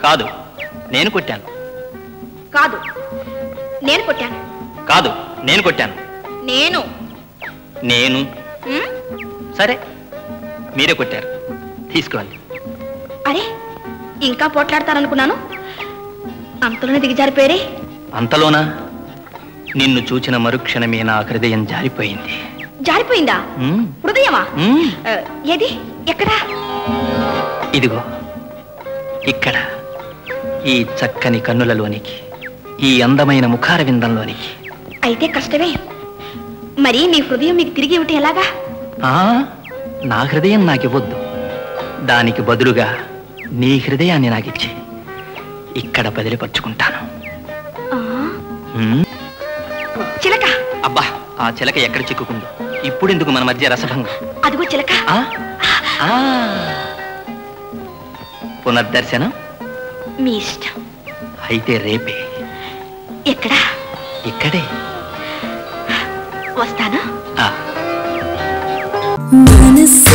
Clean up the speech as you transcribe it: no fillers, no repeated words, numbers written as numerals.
కాదు, నేను కొట్టాను. కాదు, నేను కొట్టాను. కాదు, నేను కొట్టాను. నేను నేను సరే, మీరే కొట్టారు. తీసుకోండి. అరే, ఇంకా పోట్లాడతారనుకున్నాను. అంతలోనే దిగజారిపోయారే. అంతలోనా? నిన్ను చూచిన మరుక్షణమే నా హృదయం జారిపోయింది. జారిపోయిందా? హృదయమా? ఏది? ఎక్కడా? ఇదిగో ఇక్కడ, ఈ చక్కని కన్నులలోనికి, ఈ అందమైన ముఖార విందంలోనికి. అయితే కష్టమే. మరి మీ హృదయం మీకు తిరిగి ఇవ్వటం ఎలాగా? నా హృదయం నాకివ్వద్దు. దానికి బదులుగా నీ హృదయాన్ని నాకిచ్చి ఇక్కడ బదిలిపరుచుకుంటాను. చిలక. అబ్బా, ఆ చిలక ఎక్కడ చిక్కుకుందో. ఇప్పుడు ఎందుకు మన మధ్య రసభంగం? అదిగో చిలక. పునర్దర్శనం మీ ఇష్టం. అయితే రేపే. ఎక్కడా? ఇక్కడే. వస్తాను. మనసు